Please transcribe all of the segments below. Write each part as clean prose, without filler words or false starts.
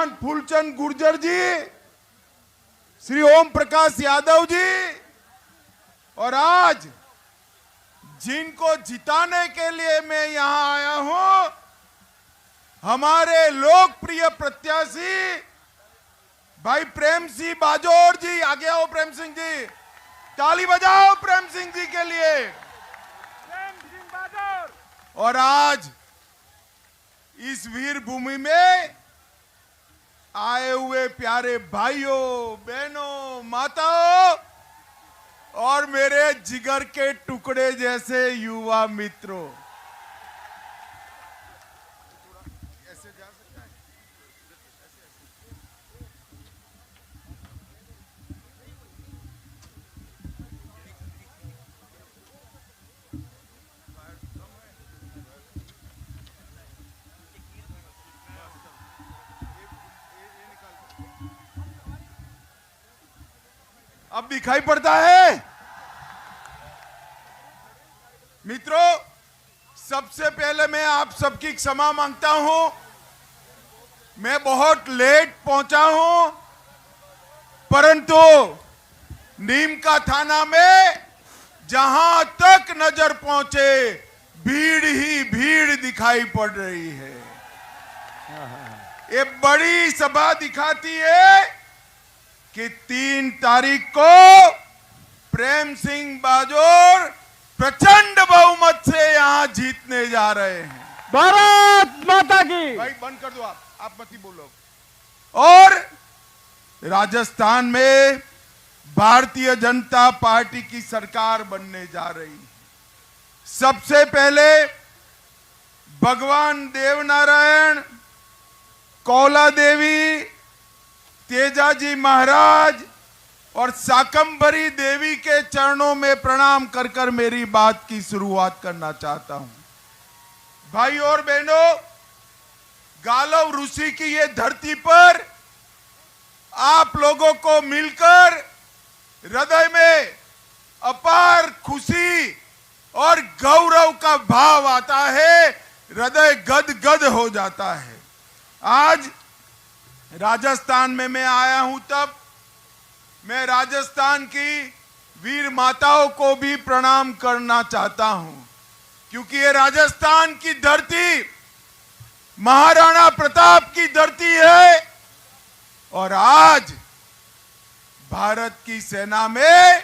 श्रीमान फूलचंद गुर्जर जी, श्री ओम प्रकाश यादव जी, और आज जिनको जिताने के लिए मैं यहां आया हूं, हमारे लोकप्रिय प्रत्याशी भाई प्रेम सिंह बाजोर जी। आगे आओ प्रेम सिंह जी, ताली बजाओ प्रेम सिंह जी के लिए। प्रेम सिंह बाजोर। और आज इस वीर भूमि में आए हुए प्यारे भाइयों, बहनों, माताओं और मेरे जिगर के टुकड़े जैसे युवा मित्रों, ऐसे जा सकता है? अब दिखाई पड़ता है? मित्रों, सबसे पहले मैं आप सबकी क्षमा मांगता हूं, मैं बहुत लेट पहुंचा हूं, परंतु नीम का थाना में जहां तक नजर पहुंचे भीड़ ही भीड़ दिखाई पड़ रही है। ये बड़ी सभा दिखाती है कि 3 तारीख को प्रेम सिंह बाजोर प्रचंड बहुमत से यहां जीतने जा रहे हैं। भारत माता की। भाई बंद कर दो, आप मत ही बोलो। और राजस्थान में भारतीय जनता पार्टी की सरकार बनने जा रही है। सबसे पहले भगवान देवनारायण, कौला देवी, तेजाजी महाराज और शाकंभरी देवी के चरणों में प्रणाम कर कर मेरी बात की शुरुआत करना चाहता हूं। भाई और बहनों, गालव ऋषि की ये धरती पर आप लोगों को मिलकर हृदय में अपार खुशी और गौरव का भाव आता है, हृदय गदगद हो जाता है। आज राजस्थान में मैं आया हूं, तब मैं राजस्थान की वीर माताओं को भी प्रणाम करना चाहता हूं, क्योंकि ये राजस्थान की धरती महाराणा प्रताप की धरती है और आज भारत की सेना में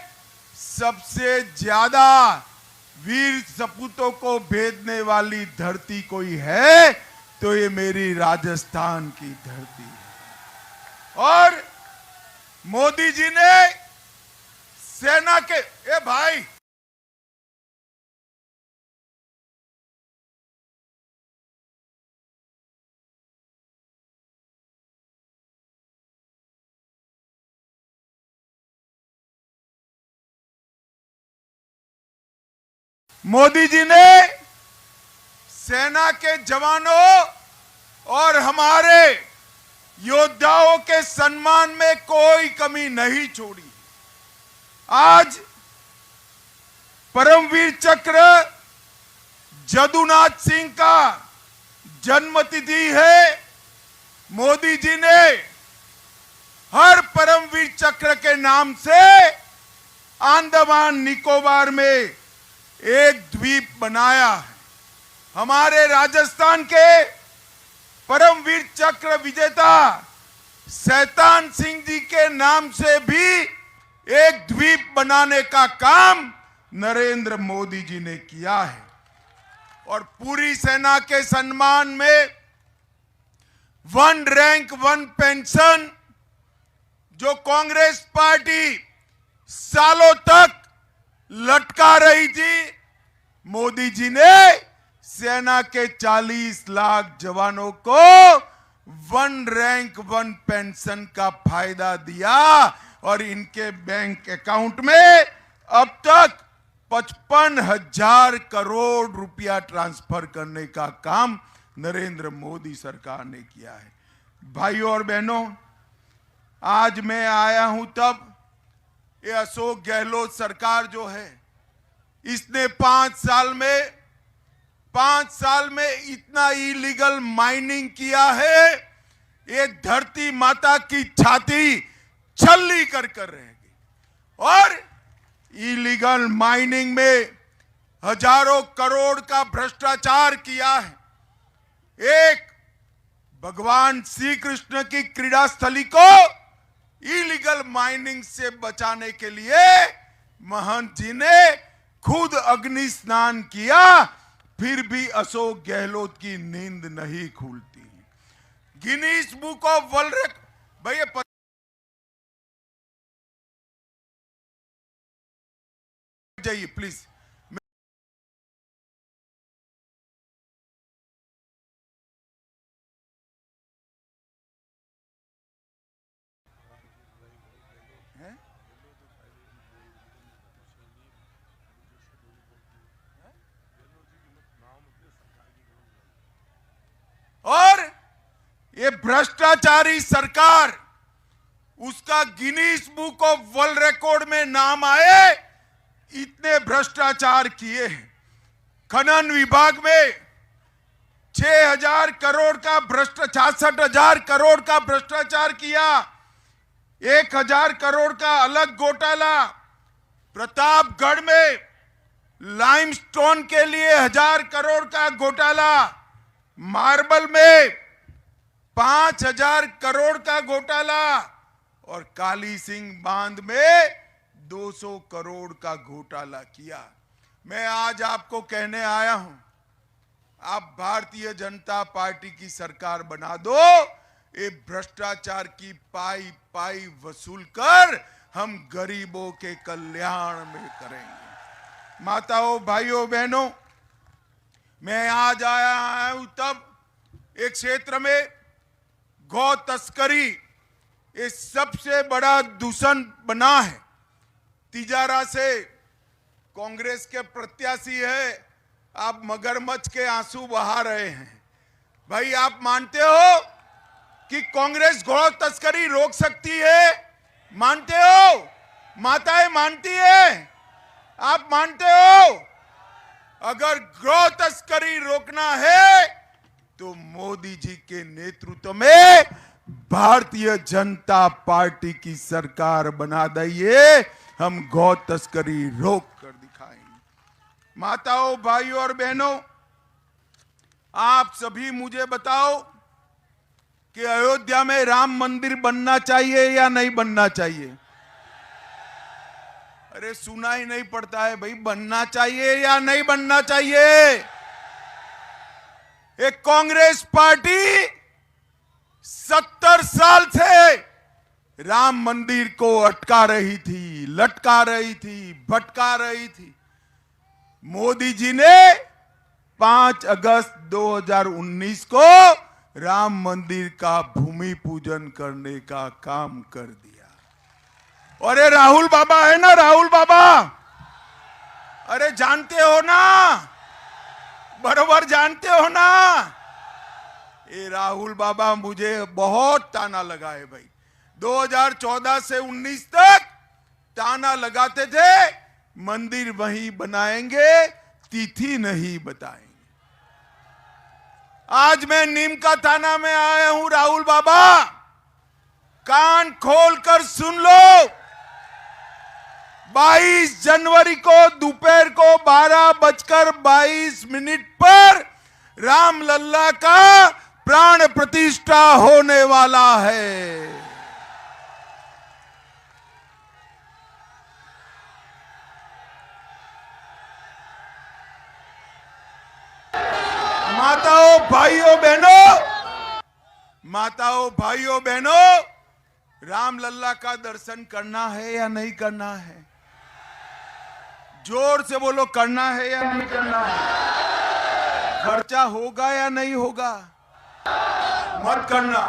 सबसे ज्यादा वीर सपूतों को भेजने वाली धरती कोई है तो ये मेरी राजस्थान की धरती है। और मोदी जी ने सेना के भाई मोदी जी ने सेना के जवानों और हमारे योद्धाओं के सम्मान में कोई कमी नहीं छोड़ी। आज परमवीर चक्र जदुनाथ सिंह का जन्मतिथि है। मोदी जी ने हर परमवीर चक्र के नाम से अंडमान निकोबार में एक द्वीप बनाया है। हमारे राजस्थान के परमवीर चक्र विजेता शैतान सिंह जी के नाम से भी एक द्वीप बनाने का काम नरेंद्र मोदी जी ने किया है। और पूरी सेना के सम्मान में 1 रैंक 1 पेंशन जो कांग्रेस पार्टी सालों तक लटका रही थी, मोदी जी ने सेना के 40 लाख जवानों को 1 रैंक 1 पेंशन का फायदा दिया और इनके बैंक अकाउंट में अब तक 55,000 करोड़ रुपया ट्रांसफर करने का काम नरेंद्र मोदी सरकार ने किया है। भाइयों और बहनों, आज मैं आया हूं तब ये अशोक गहलोत सरकार जो है, इसने 5 साल में इतना इलीगल माइनिंग किया है ये धरती माता की छाती छल्ली कर रहेगी। और इलीगल माइनिंग में हजारों करोड़ का भ्रष्टाचार किया है। एक भगवान श्री कृष्ण की क्रीड़ा स्थली को इलीगल माइनिंग से बचाने के लिए महंत जी ने खुद अग्नि स्नान किया, फिर भी अशोक गहलोत की नींद नहीं खुलती। Guinness book of world record, भैया जाइए प्लीज। और ये भ्रष्टाचारी सरकार, उसका Guinness book of world record में नाम आए, इतने भ्रष्टाचार किए हैं। खनन विभाग में 6,000 करोड़ का 66,000 करोड़ का भ्रष्टाचार किया। 1,000 करोड़ का अलग घोटाला। प्रतापगढ़ में लाइमस्टोन के लिए 1,000 करोड़ का घोटाला। मार्बल में 5,000 करोड़ का घोटाला और काली सिंह बांध में 200 करोड़ का घोटाला किया। मैं आज आपको कहने आया हूं, आप भारतीय जनता पार्टी की सरकार बना दो, ये भ्रष्टाचार की पाई पाई वसूल कर हम गरीबों के कल्याण में करेंगे। माताओं, भाइयों, बहनों, मैं आज आया हूं तब एक क्षेत्र में गौ तस्करी ये सबसे बड़ा दूषण बना है। तिजारा से कांग्रेस के प्रत्याशी है, आप मगरमच्छ के आंसू बहा रहे हैं। भाई, आप मानते हो कि कांग्रेस गौ तस्करी रोक सकती है? मानते हो? माताएं मानती है? आप मानते हो? अगर गौ तस्करी रोकना है तो मोदी जी के नेतृत्व में भारतीय जनता पार्टी की सरकार बना दीजिए, हम गौ तस्करी रोक कर दिखाएंगे। माताओं, भाइयों और बहनों, आप सभी मुझे बताओ कि अयोध्या में राम मंदिर बनना चाहिए या नहीं बनना चाहिए? अरे सुना ही नहीं पड़ता है भाई, बनना चाहिए या नहीं बनना चाहिए? एक कांग्रेस पार्टी 70 साल से राम मंदिर को अटका रही थी, लटका रही थी, भटका रही थी। मोदी जी ने 5 अगस्त 2019 को राम मंदिर का भूमि पूजन करने का काम कर दिया। और ये राहुल बाबा है ना, राहुल बाबा, अरे जानते हो ना, बरोबर जानते हो ना, ये राहुल बाबा मुझे बहुत ताना लगाए भाई। 2014 से 19 तक ताना लगाते थे, मंदिर वहीं बनाएंगे, तिथि नहीं बताएंगे। आज मैं नीम का थाना में आया हूं। राहुल बाबा, कान खोलकर सुन लो, 22 जनवरी को दोपहर को 12:22 पर रामलल्ला का प्राण प्रतिष्ठा होने वाला है। माताओं, भाइयों, बहनों, माताओं, भाइयों, बहनों, रामलल्ला का दर्शन करना है या नहीं करना है? जोर से बोलो, करना है या नहीं करना है? खर्चा होगा या नहीं होगा? मत करना,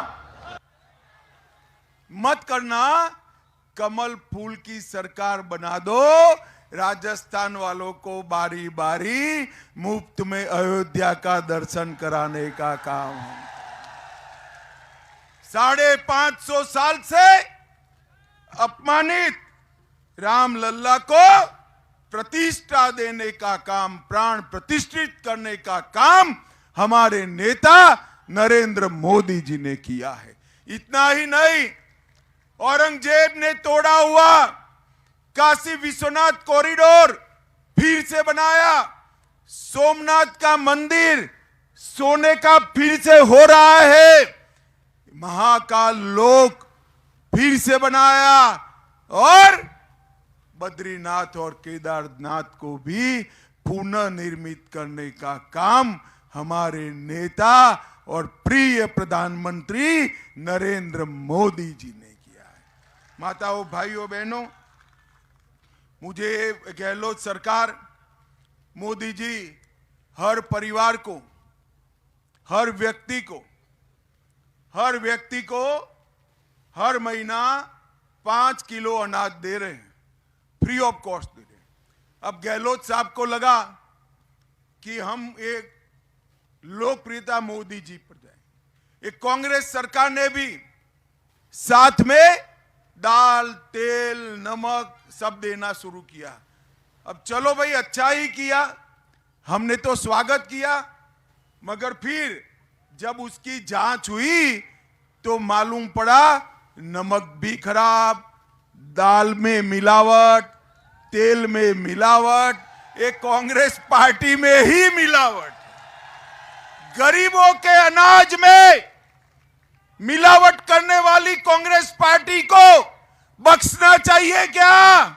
मत करना। कमल फूल की सरकार बना दो, राजस्थान वालों को बारी बारी मुफ्त में अयोध्या का दर्शन कराने का काम है। 550 साल से अपमानित रामलल्ला को प्रतिष्ठा देने का काम, प्राण प्रतिष्ठित करने का काम हमारे नेता नरेंद्र मोदी जी ने किया है। इतना ही नहीं, औरंगजेब ने तोड़ा हुआ काशी विश्वनाथ कॉरिडोर फिर से बनाया। सोमनाथ का मंदिर सोने का फिर से हो रहा है। महाकाल लोक फिर से बनाया और बद्रीनाथ और केदारनाथ को भी पुनः निर्मित करने का काम हमारे नेता और प्रिय प्रधानमंत्री नरेंद्र मोदी जी ने किया है। माताओं, भाइयों, बहनों, मुझे गहलोत सरकार, मोदी जी हर परिवार को, हर व्यक्ति को हर महीना 5 किलो अनाज दे रहे हैं, फ्री ऑफ कॉस्ट दे रहे हैं। अब गहलोत साहब को लगा कि हम एक लोकप्रियता मोदी जी पर जाए। एक कांग्रेस सरकार ने भी साथ में दाल, तेल, नमक सब देना शुरू किया। अब चलो भाई, अच्छा ही किया, हमने तो स्वागत किया, मगर फिर जब उसकी जांच हुई तो मालूम पड़ा नमक भी खराब, दाल में मिलावट, तेल में मिलावट, एक कांग्रेस पार्टी में ही मिलावट। गरीबों के अनाज में मिलावट करने वाली कांग्रेस पार्टी को बख्शना चाहिए क्या?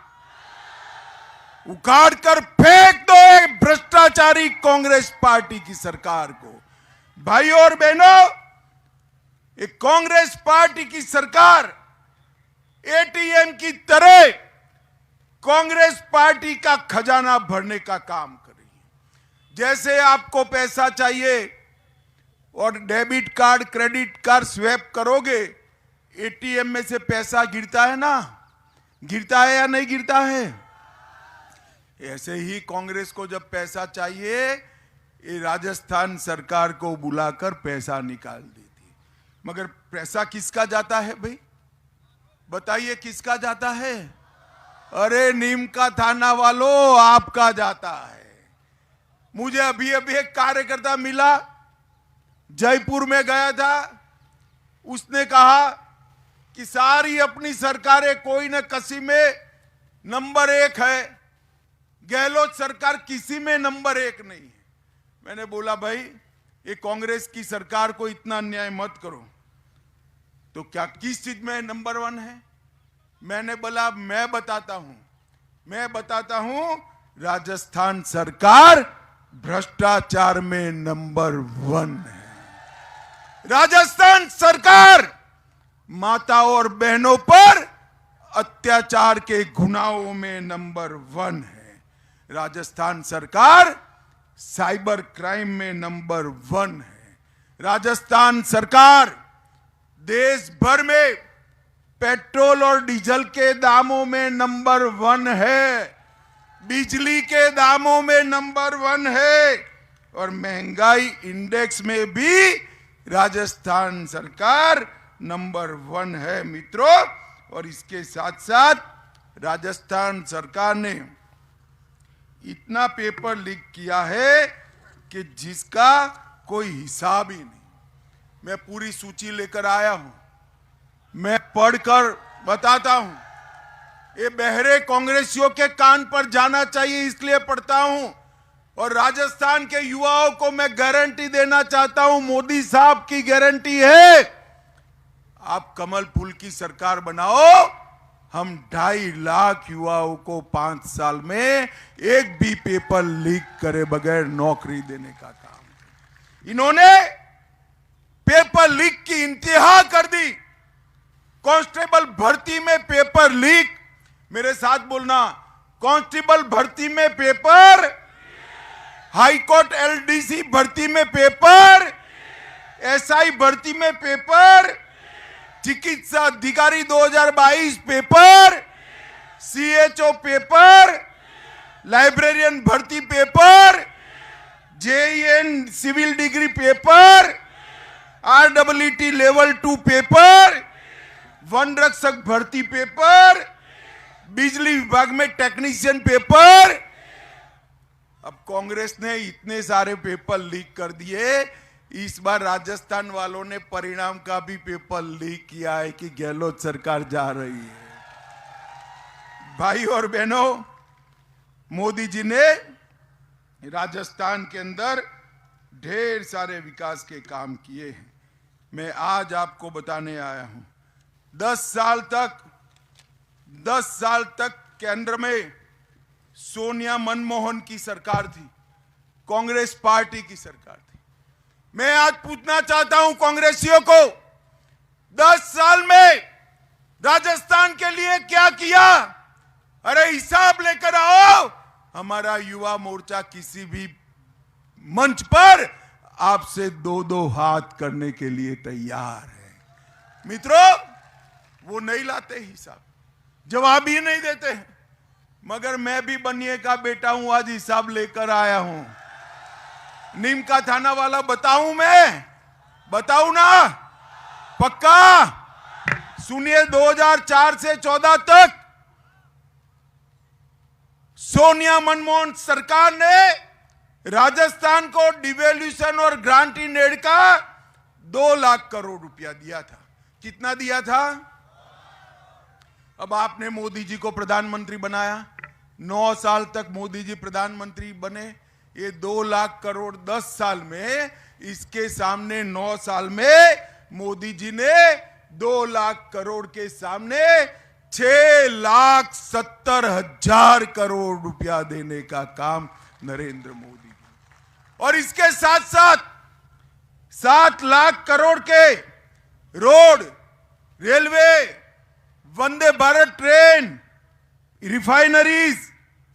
उखाड़ कर फेंक दो एक भ्रष्टाचारी कांग्रेस पार्टी की सरकार को। भाइयों और बहनों, एक कांग्रेस पार्टी की सरकार एटीएम की तरह कांग्रेस पार्टी का खजाना भरने का काम कर रही है। जैसे आपको पैसा चाहिए और debit card, credit card swipe करोगे, एटीएम में से पैसा गिरता है ना, गिरता है या नहीं गिरता है? ऐसे ही कांग्रेस को जब पैसा चाहिए, ये राजस्थान सरकार को बुलाकर पैसा निकाल देती। मगर पैसा किसका जाता है भाई? बताइए किसका जाता है? अरे नीम का थाना वालों, आपका जाता है। मुझे अभी एक कार्यकर्ता मिला, जयपुर में गया था, उसने कहा कि सारी अपनी सरकारें कोई न किसी में नंबर 1 है, गहलोत सरकार किसी में नंबर 1 नहीं है। मैंने बोला भाई, ये कांग्रेस की सरकार को इतना अन्याय मत करो, तो क्या किस चीज में नंबर 1 है? मैंने बोला मैं बताता हूं, राजस्थान सरकार भ्रष्टाचार में नंबर 1 है। राजस्थान सरकार माताओं और बहनों पर अत्याचार के गुनाहों में नंबर 1 है। राजस्थान सरकार साइबर क्राइम में नंबर 1 है। राजस्थान सरकार देश भर में पेट्रोल और डीजल के दामों में नंबर 1 है, बिजली के दामों में नंबर 1 है, और महंगाई इंडेक्स में भी राजस्थान सरकार नंबर 1 है मित्रों। और इसके साथ साथ राजस्थान सरकार ने इतना पेपर लीक किया है कि जिसका कोई हिसाब ही नहीं। मैं पूरी सूची लेकर आया हूं, मैं पढ़कर बताता हूं। ये बहरे कांग्रेसियों के कान पर जाना चाहिए, इसलिए पढ़ता हूं। और राजस्थान के युवाओं को मैं गारंटी देना चाहता हूं, मोदी साहब की गारंटी है, आप कमल फूल की सरकार बनाओ, हम 2.5 लाख युवाओं को 5 साल में एक भी पेपर लीक करे बगैर नौकरी देने का काम। इन्होंने पेपर लीक की इंतहा कर दी। कांस्टेबल भर्ती में पेपर लीक, मेरे साथ बोलना, कांस्टेबल भर्ती में पेपर, हाईकोर्ट एलडीसी भर्ती में पेपर, एसआई भर्ती में पेपर, चिकित्सा अधिकारी 2022 पेपर, सीएचओ पेपर, लाइब्रेरियन भर्ती paper, JEN civil degree paper, RWT level 2 paper, वन रक्षक भर्ती पेपर, बिजली विभाग में टेक्नीशियन पेपर। अब कांग्रेस ने इतने सारे पेपर लीक कर दिए इस बार राजस्थान वालों ने परिणाम का भी पेपर लीक किया है कि गहलोत सरकार जा रही है। भाई और बहनों, मोदी जी ने राजस्थान के अंदर ढेर सारे विकास के काम किए हैं। मैं आज आपको बताने आया हूं, 10 साल तक केंद्र में सोनिया मनमोहन की सरकार थी, कांग्रेस पार्टी की सरकार थी। मैं आज पूछना चाहता हूं कांग्रेसियों को, 10 साल में राजस्थान के लिए क्या किया? अरे हिसाब लेकर आओ। हमारा युवा मोर्चा किसी भी मंच पर आपसे 2-2 हाथ करने के लिए तैयार है। मित्रों, वो नहीं लाते हिसाब, जवाब ही नहीं देते हैं। मगर मैं भी बनिए का बेटा हूं, आज हिसाब लेकर आया हूं। नीम का थाना वाला बताऊं? मैं बताऊं ना? पक्का सुनिए, 2004 से 14 तक सोनिया मनमोहन सरकार ने राजस्थान को डिवेल्यूशन और ग्रांट इन एड का 2 लाख करोड़ रुपया दिया था। कितना दिया था? अब आपने मोदी जी को प्रधानमंत्री बनाया, 9 साल तक मोदी जी प्रधानमंत्री बने। ये 2 लाख करोड़ 10 साल में, इसके सामने 9 साल में मोदी जी ने 2 लाख करोड़ के सामने 6,70,000 करोड़ रुपया देने का काम नरेंद्र मोदी जी। और इसके साथ साथ 7 लाख करोड़ के road, railway, Vande Bharat train, refineries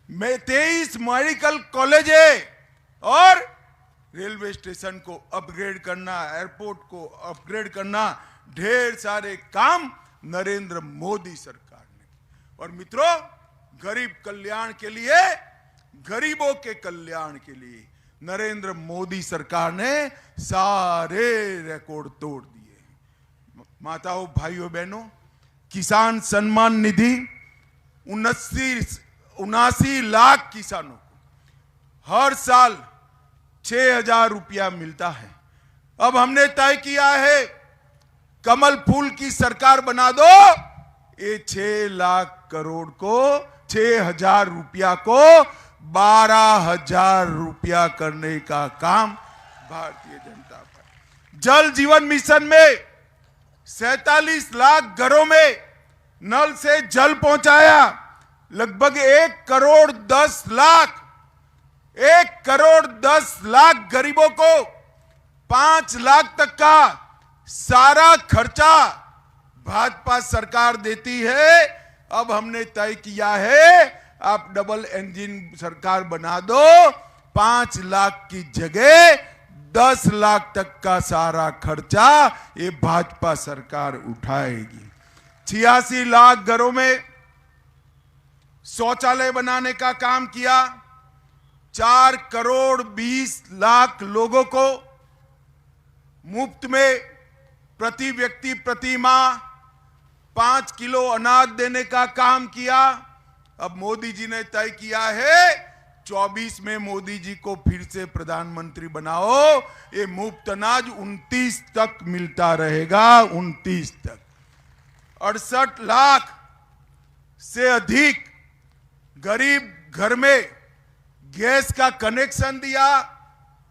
में 23 मेडिकल कॉलेज और रेलवे स्टेशन को अपग्रेड करना, एयरपोर्ट को अपग्रेड करना, ढेर सारे काम नरेंद्र मोदी सरकार ने। और मित्रों, गरीब कल्याण के लिए, गरीबों के कल्याण के लिए नरेंद्र मोदी सरकार ने सारे रिकॉर्ड तोड़ दिए। माताओं, भाइयों, बहनों, किसान सम्मान निधि 79 लाख किसानों को हर साल 6,000 रुपया मिलता है। अब हमने तय किया है, कमल फूल की सरकार बना दो, ये 6 लाख करोड़ को, 6,000 रुपया को 12,000 रुपया करने का काम भारतीय जनता पार्टी। जल जीवन मिशन में 47 लाख घरों में नल से जल पहुंचाया। लगभग 1,10,00,000 गरीबों को 5 लाख तक का सारा खर्चा भाजपा सरकार देती है। अब हमने तय किया है, आप डबल इंजन सरकार बना दो, 5 लाख की जगह 10 लाख तक का सारा खर्चा ये भाजपा सरकार उठाएगी। 86 लाख घरों में शौचालय बनाने का काम किया। 4 करोड़ 20 लाख लोगों को मुफ्त में प्रति व्यक्ति प्रति माह 5 किलो अनाज देने का काम किया। अब मोदी जी ने तय किया है, 24 में मोदी जी को फिर से प्रधानमंत्री बनाओ, ये मुफ्त अनाज 29 तक मिलता रहेगा, 29 तक। 68 लाख से अधिक गरीब घर में गैस का कनेक्शन दिया।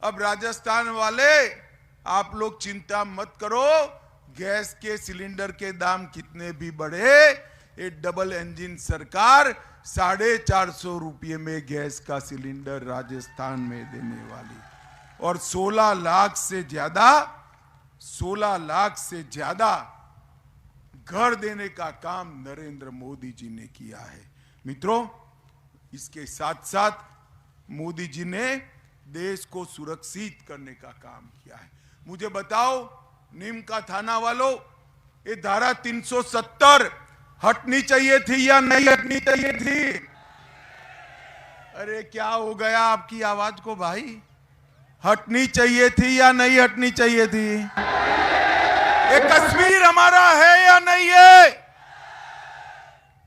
अब राजस्थान वाले, आप लोग चिंता मत करो, गैस के सिलेंडर के दाम कितने भी बढ़े, ये डबल इंजन सरकार 450 रुपये में गैस का सिलेंडर राजस्थान में देने वाली। और 16 लाख से ज्यादा घर देने का काम नरेंद्र मोदी जी ने किया है। मित्रों, इसके साथ साथ मोदी जी ने देश को सुरक्षित करने का काम किया है। मुझे बताओ, नीम का थाना वालों, ये धारा 370 हटनी चाहिए थी या नहीं हटनी चाहिए थी? अरे क्या हो गया आपकी आवाज को भाई? हटनी चाहिए थी या नहीं हटनी चाहिए थी? ये कश्मीर हमारा है या नहीं है?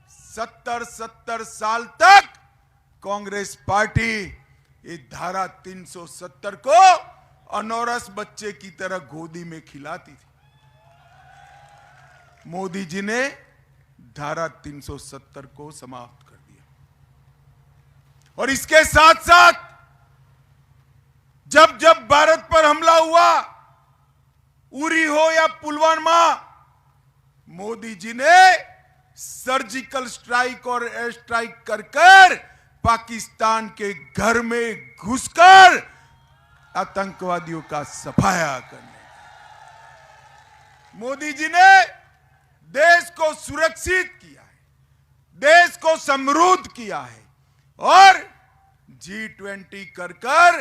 70 साल तक कांग्रेस पार्टी ये धारा 370 को अनौरस बच्चे की तरह गोदी में खिलाती थी। मोदी जी ने धारा 370 को समाप्त कर दिया और इसके साथ साथ जब जब भारत पर हमला हुआ, उरी हो या पुलवामा, मोदी जी ने सर्जिकल स्ट्राइक और एयर स्ट्राइक कर कर पाकिस्तान के घर में घुसकर आतंकवादियों का सफाया करने। मोदी जी ने देश को सुरक्षित किया है, देश को समृद्ध किया है और G20 कर कर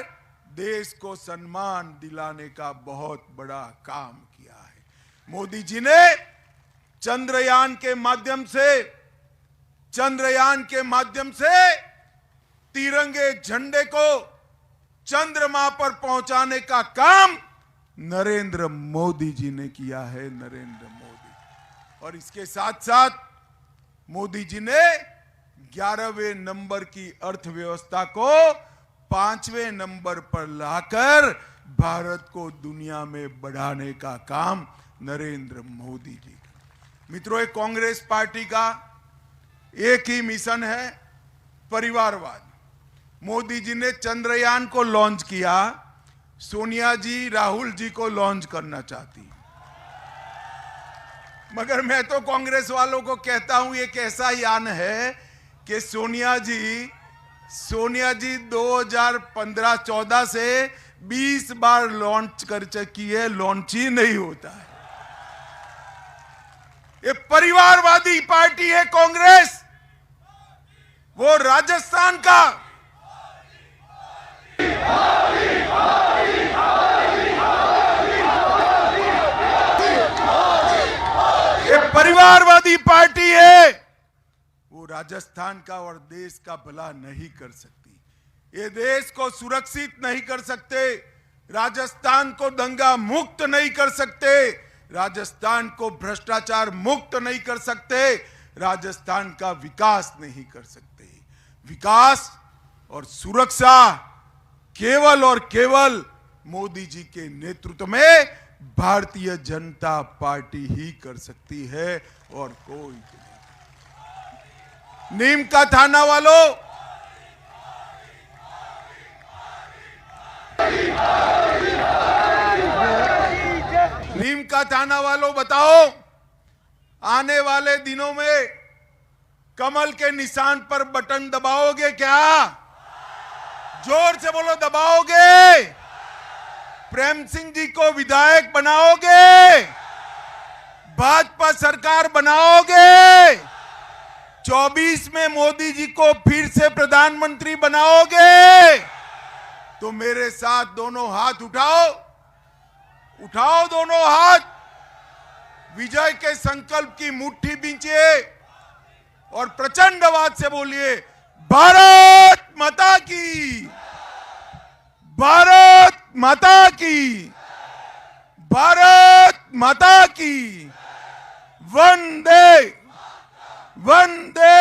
देश को सम्मान दिलाने का बहुत बड़ा काम किया है। मोदी जी ने चंद्रयान के माध्यम से तिरंगे झंडे को चंद्रमा पर पहुंचाने का काम नरेंद्र मोदी जी ने किया है। नरेंद्र मोदी। और इसके साथ साथ मोदी जी ने 11वें नंबर की अर्थव्यवस्था को 5वें नंबर पर लाकर भारत को दुनिया में बढ़ाने का काम नरेंद्र मोदी जी का। मित्रों, एक कांग्रेस पार्टी का एक ही मिशन है, परिवारवाद। मोदी जी ने चंद्रयान को लॉन्च किया, सोनिया जी राहुल जी को लॉन्च करना चाहती। मगर मैं तो कांग्रेस वालों को कहता हूं, एक ऐसा यान है कि सोनिया जी 2015-14 से 20 बार लॉन्च कर चुकी है, लॉन्च ही नहीं होता है। ये परिवारवादी पार्टी है कांग्रेस। वो राजस्थान का ये परिवारवादी पार्टी है, वो राजस्थान का और देश का भला नहीं कर सकती। ये देश को सुरक्षित नहीं कर सकते, राजस्थान को दंगा मुक्त नहीं कर सकते, राजस्थान को भ्रष्टाचार मुक्त नहीं कर सकते, राजस्थान का विकास नहीं कर सकते। विकास और सुरक्षा केवल और केवल मोदी जी के नेतृत्व में भारतीय जनता पार्टी ही कर सकती है और कोई नहीं। नीम का थाना वालों, नीम का थाना वालों बताओ, आने वाले दिनों में कमल के निशान पर बटन दबाओगे क्या? जोर से बोलो, दबाओगे? प्रेम सिंह जी को विधायक बनाओगे? भाजपा सरकार बनाओगे? 24 में मोदी जी को फिर से प्रधानमंत्री बनाओगे? तो मेरे साथ दोनों हाथ उठाओ, उठाओ दोनों हाथ, विजय के संकल्प की मुट्ठी बींचिए और प्रचंड आवाज से बोलिए, भारत माता की, भारत माता की, भारत माता की, वंदे वंदे